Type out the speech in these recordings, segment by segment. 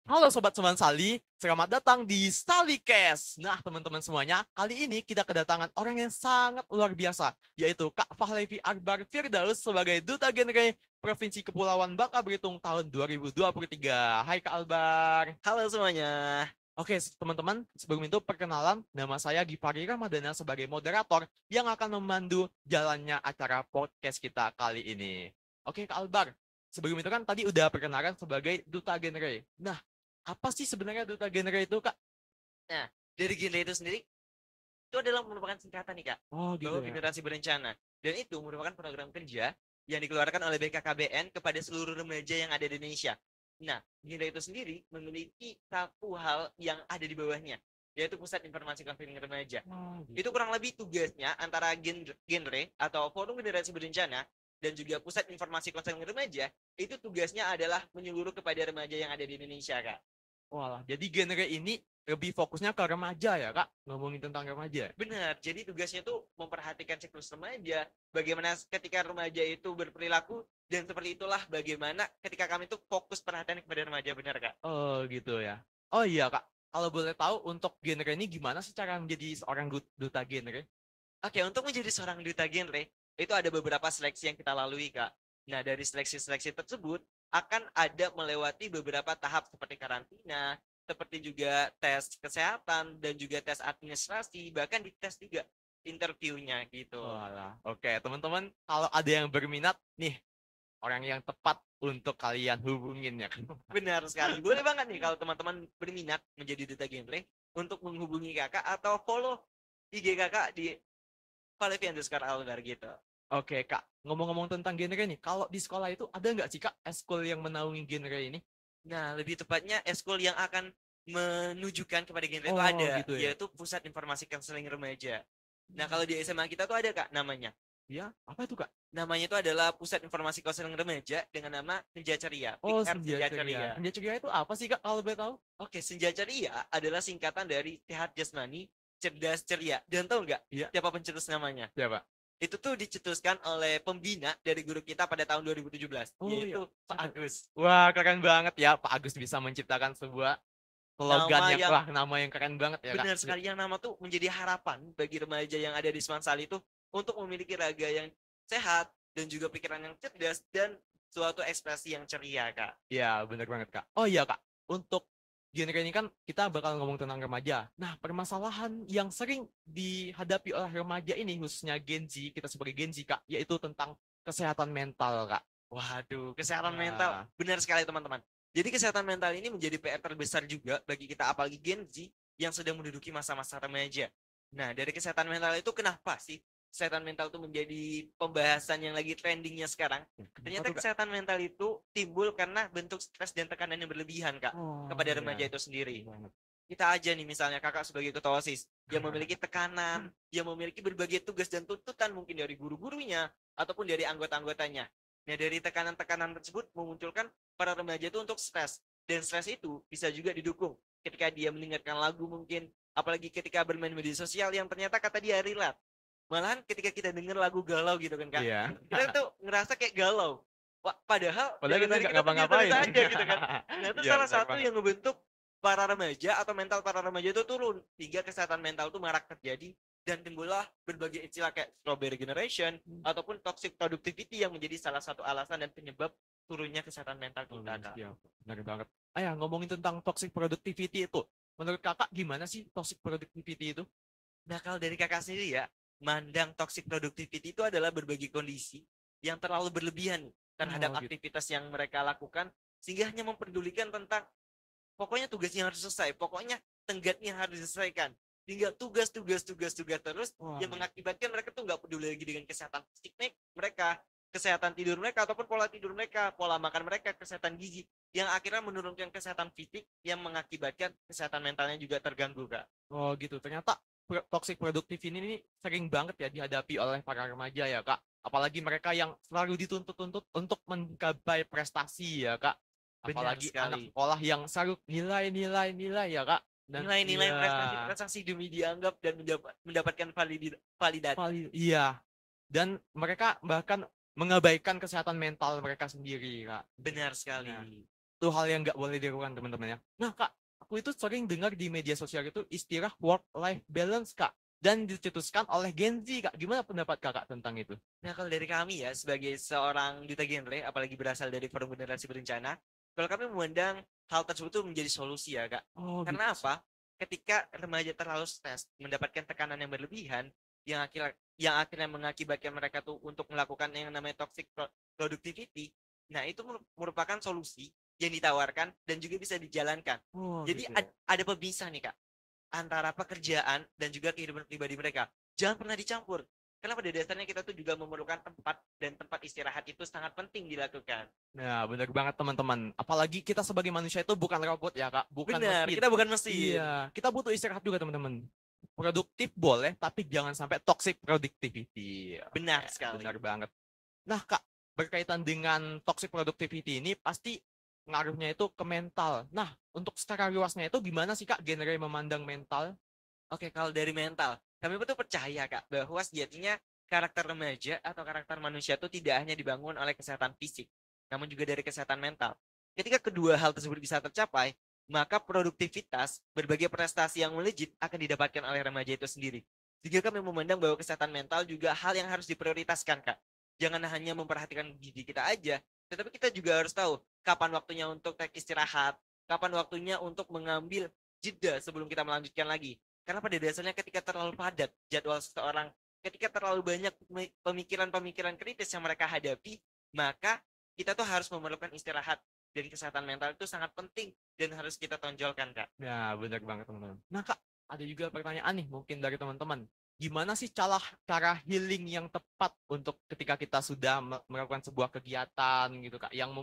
Halo Sobat Sali, selamat datang di Salicast. Nah teman-teman semuanya, kali ini kita kedatangan orang yang sangat luar biasa, yaitu Kak Fahlevi Akbar Firdaus sebagai Duta Genre Provinsi Kepulauan Bangka Belitung tahun 2023. Hai Kak Albar. Halo semuanya. Oke teman-teman, sebelum itu perkenalan, nama saya Givari Ramadana sebagai moderator yang akan memandu jalannya acara podcast kita kali ini. Oke Kak Albar, sebelum itu kan tadi udah perkenalan sebagai Duta Genre. Nah, apa sih sebenarnya duta genre itu, Kak? Nah, dari genre itu sendiri, itu adalah merupakan singkatan nih Kak, Oh, gitu bahwa ya. generasi berencana. Dan itu merupakan program kerja yang dikeluarkan oleh BKKBN kepada seluruh remaja yang ada di Indonesia. Nah, genre itu sendiri memiliki satu hal yang ada di bawahnya, yaitu Pusat Informasi Konseling Remaja. Oh, Itu gitu. kurang lebih tugasnya antara genre atau Forum Generasi Berencana dan juga Pusat Informasi Konseling Remaja, itu tugasnya adalah menyeluruh kepada remaja yang ada di Indonesia, Kak. Walah, jadi genre ini lebih fokusnya ke remaja ya, Kak? Ngomongin tentang remaja. Benar, jadi tugasnya tuh memperhatikan siklus remaja, bagaimana ketika remaja itu berperilaku, dan seperti itulah bagaimana ketika kami tuh fokus perhatian kepada remaja, benar Kak? Oh, gitu ya. Oh iya, Kak. Kalau boleh tahu untuk genre ini gimana sih cara menjadi seorang duta genre? Oke, untuk menjadi seorang duta genre, itu ada beberapa seleksi yang kita lalui Kak. Nah, dari seleksi-seleksi tersebut, akan ada melewati beberapa tahap seperti karantina, seperti juga tes kesehatan, dan juga tes administrasi, bahkan dites juga interviewnya gitu. Walah, oke teman-teman, kalau ada yang berminat, nih orang yang tepat untuk kalian hubungin ya kan? Benar sekali. Boleh banget nih kalau teman-teman berminat menjadi duta genre untuk menghubungi kakak atau follow IG kakak di Valevi_Algar gitu. Oke, Kak. Ngomong-ngomong tentang genre nih, kalau di sekolah itu ada nggak sih, Kak, eskul yang menaungi genre ini? Nah, lebih tepatnya eskul yang akan menunjukkan kepada genre itu Oh, ada, gitu ya. yaitu Pusat Informasi Konseling Remaja. Nah, kalau di SMA kita tuh ada Kak namanya. Ya, apa itu, Kak? Namanya itu adalah Pusat Informasi Konseling Remaja dengan nama Senja Ceria, Oh, PR senja Senja ceria. Ceria. Senja ceria itu apa sih, Kak, kalau boleh tahu? Oke, Senja Ceria adalah singkatan dari sehat jasmani, cerdas ceria. Dan tahu nggak Iya, siapa pencetus namanya? siapa? Itu tuh dicetuskan oleh pembina dari guru kita pada tahun 2017, Oh iya, yaitu Pak siapa? Agus. Wah, keren banget ya Pak Agus bisa menciptakan sebuah slogan Nama yang, yang wah, nama yang keren banget ya, Kak. benar sekali, yang nama tuh menjadi harapan bagi remaja yang ada di Semansali itu untuk memiliki raga yang sehat dan juga pikiran yang cerdas dan suatu ekspresi yang ceria, Kak. Iya, bener banget, Kak. Oh iya, Kak. Untuk genre ini kan kita bakal ngomong tentang remaja. Nah, permasalahan yang sering dihadapi oleh remaja ini, khususnya Gen Z, kita sebagai Gen Z, Kak, yaitu tentang kesehatan mental, Kak. Waduh, kesehatan mental. Wah, Benar sekali, teman-teman. Jadi kesehatan mental ini menjadi PR terbesar juga bagi kita, apalagi Gen Z yang sedang menduduki masa-masa remaja. Nah, dari kesehatan mental itu kenapa sih kesehatan mental itu menjadi pembahasan yang lagi trendingnya sekarang? kenapa Ternyata tuh, Kak? kesehatan mental itu timbul karena bentuk stres dan tekanan yang berlebihan, Kak, Oh, kepada iya. remaja itu sendiri. Bener banget. Kita aja nih misalnya kakak sebagai ketua OSIS yang memiliki tekanan, yang memiliki berbagai tugas dan tuntutan mungkin dari guru-gurunya ataupun dari anggota-anggotanya. Nah, dari tekanan-tekanan tersebut memunculkan para remaja itu untuk stres. Dan stres itu bisa juga didukung ketika dia mendengarkan lagu mungkin, apalagi ketika bermain media sosial yang ternyata kata dia relate. Malahan ketika kita dengar lagu galau gitu kan Kak, Iya. kita tuh ngerasa kayak galau. Wah, padahal Padahal dalam kita diri nggak kita tuh biasa-biasa ngapa-ngapain. aja gitu kan. Nah, itu Iya, salah benar satu banget. yang ngebentuk para remaja atau mental para remaja itu turun hingga kesehatan mental itu marak terjadi dan timbullah berbagai istilah kayak strawberry generation ataupun toxic productivity yang menjadi salah satu alasan dan penyebab turunnya kesehatan mental Oh, kita, Kak. siap. Benar banget. Ayah, ngomongin tentang toxic productivity itu. Menurut kakak gimana sih toxic productivity itu? Nah, kalau dari kakak sendiri ya, mandang toxic productivity itu adalah berbagai kondisi yang terlalu berlebihan terhadap Oh, gitu. aktivitas yang mereka lakukan sehingga hanya memperdulikan tentang pokoknya tugasnya harus selesai, pokoknya tenggatnya harus diselesaikan. Tinggal tugas terus Wah, yang mengakibatkan mereka tuh nggak peduli lagi dengan kesehatan fisik mereka, kesehatan tidur mereka ataupun pola tidur mereka, pola makan mereka, kesehatan gizi yang akhirnya menurunkan kesehatan fisik yang mengakibatkan kesehatan mentalnya juga terganggu, Kak. oh gitu. Ternyata toxic productivity ini sering banget ya dihadapi oleh para remaja ya, Kak. Apalagi mereka yang selalu dituntut-tuntut untuk menggapai prestasi ya, Kak. Benar Apalagi anak sekali. sekolah yang selalu nilai ya, Kak. Dan Nilai-nilai iya, prestasi-prestasi demi dianggap dan mendapatkan validasi. iya. Dan mereka bahkan mengabaikan kesehatan mental mereka sendiri, Kak. Benar Nah, sekali. itu hal yang nggak boleh dilakukan teman-teman ya. Nah Kak, aku itu sering dengar di media sosial itu istilah work-life balance Kak. Dan dicetuskan oleh Gen Z Kak. Gimana pendapat Kakak tentang itu? Nah, kalau dari kami ya, sebagai seorang duta genre, apalagi berasal dari Forum Generasi Berencana, kalau kami memandang hal tersebut tuh menjadi solusi ya, Kak. Oh gitu. Karena apa? Ketika remaja terlalu stres, mendapatkan tekanan yang berlebihan, yang akhirnya mengakibatkan mereka tuh untuk melakukan yang namanya toxic productivity, nah itu merupakan solusi yang ditawarkan dan juga bisa dijalankan. Oh Jadi gitu ya. ada pemisah nih, Kak, antara pekerjaan dan juga kehidupan pribadi mereka. Jangan pernah dicampur. Karena pada dasarnya kita tuh juga memerlukan tempat, dan tempat istirahat itu sangat penting dilakukan. Nah, benar banget teman-teman. Apalagi kita sebagai manusia itu bukan robot ya, Kak. Bukan Benar, mesin. kita bukan mesin. Iya, kita butuh istirahat juga teman-teman. Produktif boleh, tapi jangan sampai toxic productivity. Oke, Benar sekali. benar banget. Nah, Kak, berkaitan dengan toxic productivity ini pasti ngaruhnya itu ke mental. Nah, untuk secara luasnya itu gimana sih, Kak, genre memandang mental? Oke, kalau dari mental, kami tuh percaya, Kak, bahwa sejatinya karakter remaja atau karakter manusia itu tidak hanya dibangun oleh kesehatan fisik, namun juga dari kesehatan mental. Ketika kedua hal tersebut bisa tercapai, maka produktivitas, berbagai prestasi yang melejit akan didapatkan oleh remaja itu sendiri. Jika kami memandang bahwa kesehatan mental juga hal yang harus diprioritaskan, Kak. Jangan hanya memperhatikan diri kita aja, tetapi kita juga harus tahu kapan waktunya untuk take istirahat, kapan waktunya untuk mengambil jeda sebelum kita melanjutkan lagi. Karena pada dasarnya ketika terlalu padat jadwal seseorang, ketika terlalu banyak pemikiran-pemikiran kritis yang mereka hadapi, maka kita tuh harus memerlukan istirahat, dan kesehatan mental itu sangat penting dan harus kita tonjolkan, Kak. Ya, benar banget teman-teman. Nah, Kak, ada juga pertanyaan nih mungkin dari teman-teman. Gimana sih cara healing yang tepat untuk ketika kita sudah melakukan sebuah kegiatan gitu, Kak, yang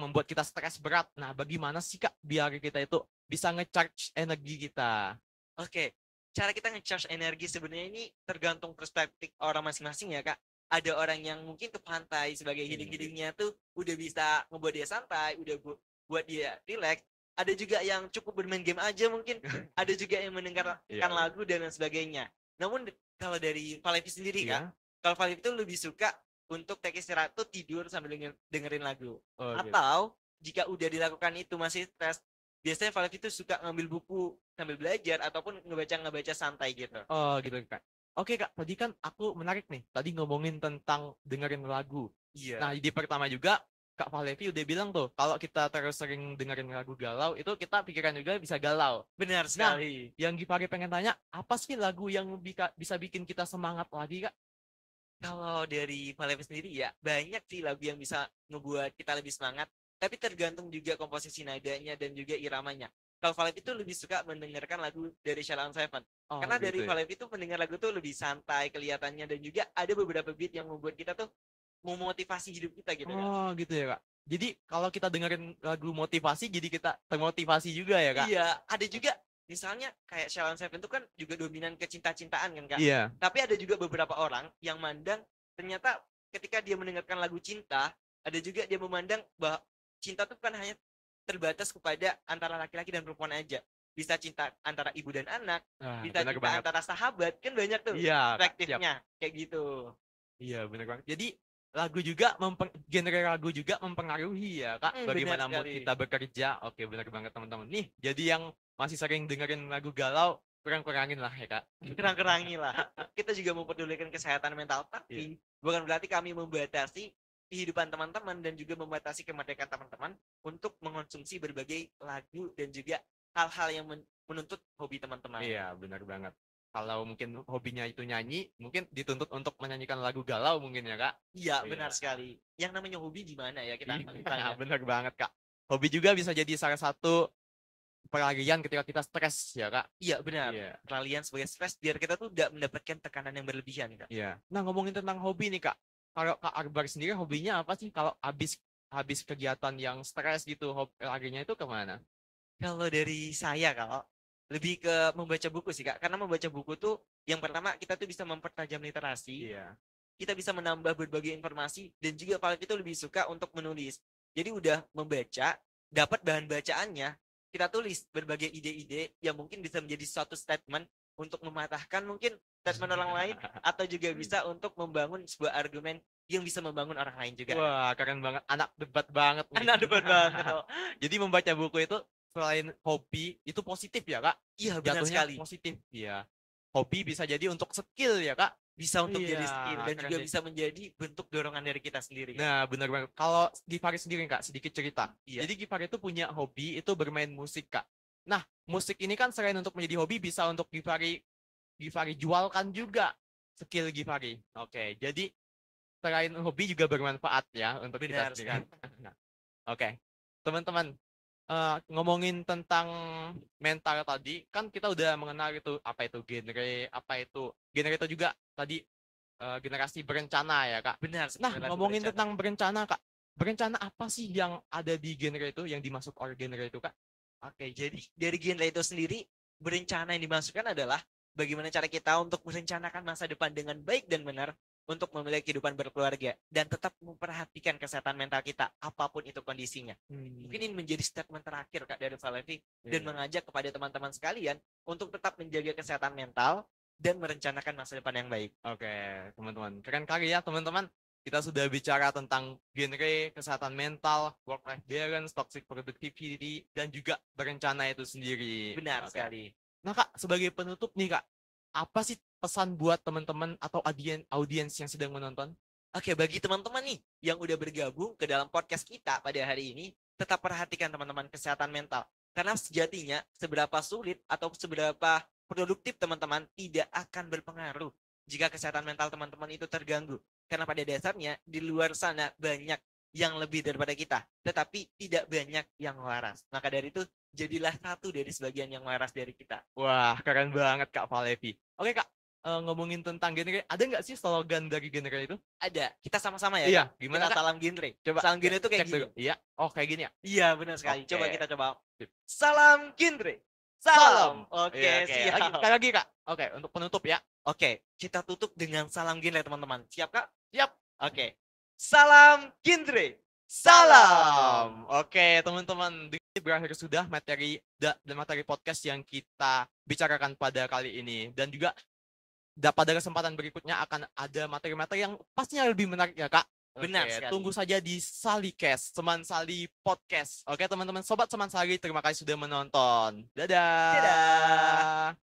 membuat kita stres berat. Nah, bagaimana sih, Kak, biar kita itu bisa nge-charge energi kita? Oke, cara kita nge-charge energi sebenarnya ini tergantung perspektif orang masing-masing ya, Kak. Ada orang yang mungkin ke pantai sebagai healing-healingnya tuh udah bisa ngebuat dia santai, udah buat dia relax. Ada juga yang cukup bermain game aja mungkin. Ada juga yang mendengarkan Iya, lagu dan lain sebagainya. Namun kalau dari Valevi sendiri, Kak, iya. kalau Valevi itu lebih suka untuk take istirahat tuh tidur sambil dengerin lagu. Oh, gitu. Atau jika udah dilakukan itu masih stres, biasanya Valevi itu suka ngambil buku sambil belajar ataupun ngebaca santai gitu. Oh, gitu, Kak. Oke, Kak, tadi kan aku menarik nih. Tadi ngomongin tentang dengerin lagu. Iya. Nah, di pertama juga Kak Valevi udah bilang tuh, kalau kita terus sering dengerin lagu galau, itu kita pikiran juga bisa galau. Benar Nah, sekali. yang Givari pengen tanya, apa sih lagu yang bisa bikin kita semangat lagi, Kak? Kalau dari Valevi sendiri ya, banyak sih lagu yang bisa ngebuat kita lebih semangat, tapi tergantung juga komposisi nadanya dan juga iramanya. Kalau Valevi itu lebih suka mendengarkan lagu dari Sheila on Seven. Oh, Karena gitu dari ya. Valevi itu mendengar lagu tuh lebih santai kelihatannya, dan juga ada beberapa beat yang membuat kita tuh memotivasi hidup kita gitu, Kak. Oh, gitu ya, Kak. Jadi, kalau kita dengerin lagu motivasi, jadi kita termotivasi juga ya, Kak? Iya, ada juga misalnya kayak Sheila on Seven itu kan juga dominan ke cinta-cintaan kan, Kak. Iya. Tapi ada juga beberapa orang yang mandang ternyata ketika dia mendengarkan lagu cinta, ada juga dia memandang bahwa cinta itu bukan hanya terbatas kepada antara laki-laki dan perempuan aja. Bisa cinta antara ibu dan anak, Nah, bisa benar cinta banget. antara sahabat, kan banyak tuh Iya, Kak. Siap. perspektifnya kayak gitu. Iya, benar banget. Jadi, genre lagu juga mempengaruhi ya, Kak, Benar bagaimana mood sekali. kita bekerja. Oke, benar banget teman-teman. Nih, jadi yang masih sering dengerin lagu galau, kurang-kurangin lah ya, Kak. Kerang-kerangi lah. Kita juga mempedulikan kesehatan mental, tapi bukan berarti kami membatasi kehidupan teman-teman dan juga membatasi kemerdekaan teman-teman untuk mengonsumsi berbagai lagu dan juga hal-hal yang menuntut hobi teman-teman. Iya, benar banget. Kalau mungkin hobinya itu nyanyi, mungkin dituntut untuk menyanyikan lagu galau mungkin ya, Kak? Iya, Iya. benar sekali. Yang namanya hobi gimana ya kita Iya, tanya. benar banget, Kak. Hobi juga bisa jadi salah satu pelarian ketika kita stres ya, Kak? Iya, benar. Iya. Peralihan sebagai stres biar kita tuh tidak mendapatkan tekanan yang berlebihan, Kak. Iya. Nah, ngomongin tentang hobi nih, Kak. Kalau Kak Akbar sendiri hobinya apa sih? Kalau habis kegiatan yang stres gitu, larinya itu kemana? Kalau dari saya, kalau lebih ke membaca buku sih, Kak. Karena membaca buku tuh yang pertama kita tuh bisa mempertajam literasi, Iya. kita bisa menambah berbagai informasi, dan juga Valve itu lebih suka untuk menulis. Jadi udah membaca, dapat bahan bacaannya, kita tulis berbagai ide-ide yang mungkin bisa menjadi suatu statement untuk mematahkan mungkin statement orang lain, atau juga bisa untuk membangun sebuah argumen yang bisa membangun orang lain juga. Wah, keren banget. Anak debat banget nih. Anak debat banget. Oh. Jadi membaca buku itu selain hobi itu positif ya, Kak? Iya, benar Jatuhnya sekali. positif. Iya. Hobi bisa jadi untuk skill ya, Kak? Bisa untuk jadi skill Iya, dan keren juga sih. bisa menjadi bentuk dorongan dari kita sendiri. Nah, benar banget. Kalau Givari sendiri, Kak, sedikit cerita. Iya. Jadi Givari itu punya hobi itu bermain musik, Kak. Nah, musik ini kan selain untuk menjadi hobi bisa untuk Givari jualkan juga skill Givari. Oke, jadi selain hobi juga bermanfaat ya untuk kita Benar sendiri kan. sekali. Nah, oke. Teman-teman, ngomongin tentang mental tadi, kan kita udah mengenal itu apa itu genre, genre itu juga tadi generasi berencana ya, Kak. Benar, Nah, generasi ngomongin berencana. tentang berencana, Kak. Berencana apa sih yang ada di genre itu, yang dimasuk oleh genre itu, Kak? Oke, jadi dari genre itu sendiri, berencana yang dimasukkan adalah bagaimana cara kita untuk merencanakan masa depan dengan baik dan benar untuk memiliki kehidupan berkeluarga dan tetap memperhatikan kesehatan mental kita apapun itu kondisinya. Mungkin ini menjadi statement terakhir Kak dari Valevi dan Iya. mengajak kepada teman-teman sekalian untuk tetap menjaga kesehatan mental dan merencanakan masa depan yang baik. Oke, teman-teman. Keren kali ya, teman-teman. Kita sudah bicara tentang genre, kesehatan mental, work-life balance, toxic productivity, dan juga berencana itu sendiri. Benar Oke. sekali. Nah, Kak, sebagai penutup nih, Kak, apa sih pesan buat teman-teman atau audiens yang sedang menonton? Oke, bagi teman-teman nih yang udah bergabung ke dalam podcast kita pada hari ini, tetap perhatikan teman-teman kesehatan mental. Karena sejatinya seberapa sulit atau seberapa produktif teman-teman tidak akan berpengaruh jika kesehatan mental teman-teman itu terganggu. Karena pada dasarnya di luar sana banyak yang lebih daripada kita, tetapi tidak banyak yang waras. Maka dari itu jadilah satu dari sebagian yang waras dari kita. Wah, keren banget, Kak Valevi. Oke, Kak, ngomongin tentang genre, ada nggak sih slogan dari genre itu? Ada, kita sama-sama ya, Iya, Kak? gimana, Kita Kak? salam genre. Coba Salam genre itu kayak cek gini. dulu. Iya, oh kayak gini ya? Iya, benar sekali. Oke. Coba kita coba. Sip. Salam genre. Salam. Oke, Iya, oke. siap. Sekali lagi, Kak. Oke, untuk penutup ya. Oke, kita tutup dengan salam genre teman-teman. Siap, Kak? Siap. Oke. Salam genre. Salam. Oke, teman-teman, ini berakhir sudah materi podcast yang kita bicarakan pada kali ini, dan juga pada kesempatan berikutnya akan ada materi-materi yang pastinya lebih menarik ya, Kak. Benar Oke, sekali. tunggu saja di Salicast, Teman Sali Podcast. Oke, teman-teman, sobat Teman Sali, terima kasih sudah menonton. Dadah. Dadah.